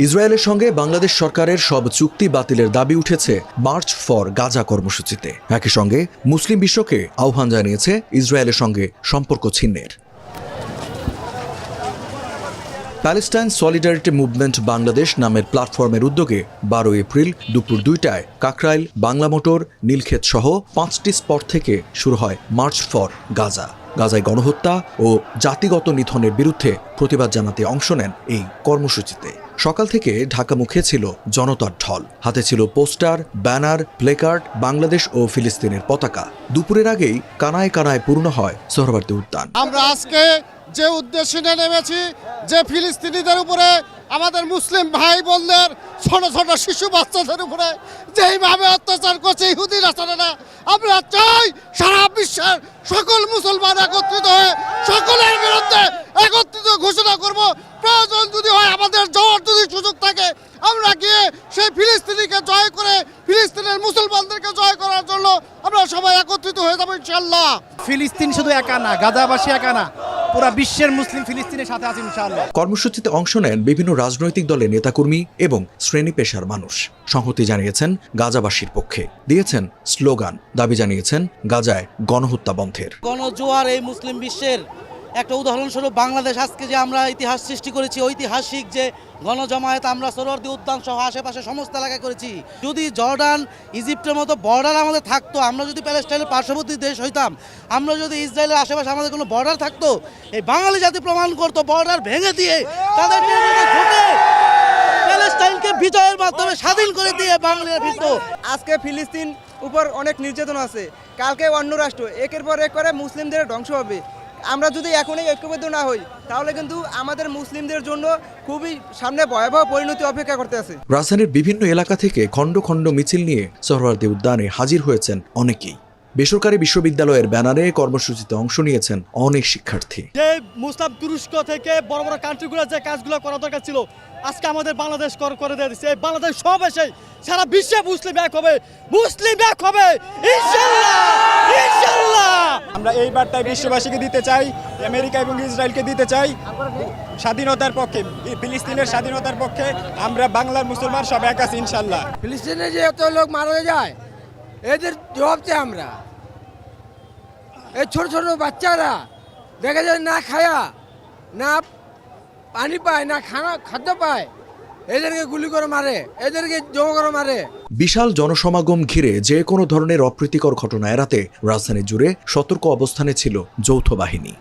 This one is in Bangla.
ইসরায়েলের সঙ্গে বাংলাদেশ সরকারের সব চুক্তি বাতিলের দাবি উঠেছে মার্চ ফর গাজা কর্মসূচিতে। একই সঙ্গে মুসলিম বিশ্বকে আহ্বান জানিয়েছে ইসরায়েলের সঙ্গে সম্পর্ক ছিন্নের। প্যালেস্টাইন সলিডারিটি মুভমেন্ট বাংলাদেশ নামের প্ল্যাটফর্মের উদ্যোগে 12 এপ্রিল দুপুর 2টায় কাকরাইল, বাংলা মোটর, নীলক্ষেত সহ 5টি স্পট থেকে শুরু হয় মার্চ ফর গাজা। গাজায় গণহত্যা ও জাতিগত নিধনের বিরুদ্ধে প্রতিবাদ জানাতে অংশ নেন এই কর্মসূচিতে। সকাল থেকে ঢাকামুখে ছিল জনতার ঢল। হাতে ছিল পোস্টার, ব্যানার, প্লেকার্ড, বাংলাদেশ ও ফিলিস্তিনের পতাকা। দুপুরের আগেই কানায় কানায় পূর্ণ হয় সোহরাওয়ার্দী উদ্যান। আমরা আজকে যে উদ্দেশ্যে নেমেছি, যে ফিলিস্তিনিদের উপরে, আমাদের মুসলিম ভাই বোনদের, ছোট ছোট শিশু বাচ্চাদের উপরে যেইভাবে অত্যাচার করছে ইহুদি রাষ্ট্ররা, আমরা চাই সারা বিশ্বের সকল মুসলমান একত্রিত হয়ে সকলের বিরুদ্ধে একত্রিত ঘোষণা করব। প্রয়োজন যদি হয়, আমাদের যাওয়ার যদি সুযোগ থাকে, আমরা গিয়ে সেই ফিলিস্তিনিকে জয় করে ফিলিস্তিনের মুসলমানদেরকে জয় করার জন্য আমরা সবাই একত্রিত হয়ে যাবো ইনশাআল্লাহ। ফিলিস্তিন শুধু একা না, গাজাবাসী একা না, পুরা বিশ্বের মুসলিম ফিলিস্তিনের সাথে আছে ইনশাআল্লাহ। কর্মসূচিতে অংশ নেন বিভিন্ন রাজনৈতিক দলের নেতাকর্মী এবং শ্রেণী পেশার মানুষ। সংহতি জানিয়েছেন গাজাবাসীর পক্ষে, দিয়েছেন স্লোগান, দাবি জানিয়েছেন গাজায় গণহত্যা বন্ধের। গণজোয়ার এই মুসলিম বিশ্বের একটা উদাহরণস্বরূপ বাংলাদেশ আজকে যে আমরা ইতিহাস সৃষ্টি করেছি, ঐতিহাসিক যে গণজমায়েত আমরা সোহরাওয়ার্দী উদ্যান সহ আশেপাশে সমস্ত এলাকায় করেছি। যদি জর্ডান, ইজিপ্টের মতো বর্ডার আমাদের থাকতো, আমরা যদি প্যালেস্টাইনের পার্শ্ববর্তী দেশ হইতাম, আমরা যদি ইসরায়েলের আশেপাশে আমাদের কোনো বর্ডার থাকতো, এই বাঙালি জাতি প্রমাণ করতো বর্ডার ভেঙে দিয়ে তাদের ঢুকে প্যালেস্টাইনকে বিজয়ের মাধ্যমে স্বাধীন করে দিয়ে বাঙালিরা ফিরত। আজকে ফিলিস্তিন উপর অনেক নির্যাতন আছে, কালকে অন্য রাষ্ট্র একের পর এক করে মুসলিমদের ধ্বংস হবে। আমরা যদি এখনই ঐক্যবদ্ধ না হই, তাহলে কিন্তু আমাদের মুসলিমদের জন্য খুবই সামনে ভয়াবহ পরিণতি অপেক্ষা করতে আছে। রাজধানীর বিভিন্ন এলাকা থেকে খণ্ড খণ্ড মিছিল নিয়ে সোহরাওয়ার্দী উদ্যানে হাজির হয়েছেন অনেকেই। বেসরকারি বিশ্ববিদ্যালয়ের ব্যানারে কর্মসূচিতে অংশ নিয়েছেন অনেক শিক্ষার্থী। যে মুসলিম তুরস্ক থেকে বড় বড় কান্ট্রিগুলো যে কাজগুলো করা দরকার ছিল, আজকে আমাদের বাংলাদেশ করে দিয়ে দিচ্ছে। বাংলাদেশ সব এসে সারা বিশ্বে মুসলিম এক হবে, মুসলিম এক হবে ইনশাআল্লাহ, ইনশাআল্লাহ। আমরা এই বার্তায় বিশ্ববাসীকে দিতে চাই, আমেরিকা এবং ইসরায়েলকে দিতে চাই, স্বাধীনতার পক্ষে, ফিলিস্তিনের স্বাধীনতার পক্ষে আমরা বাংলার মুসলমান সব এক আছি ইনশাআল্লাহ। ফিলিস্তিনে যে এত লোক মারা যায়, এদের জবাব চাই আমরা। এই ছোট ছোট বাচ্চারা দেখা যায় না খায়া, না পানি পায়, না খাদ্য পায়, এদেরকে গুলি করে মারে, এদেরকে জমা করে মারে। বিশাল জনসমাগম ঘিরে যে কোনো ধরনের অপ্রীতিকর ঘটনা এড়াতে রাজধানী জুড়ে সতর্ক অবস্থানে ছিল যৌথ বাহিনী।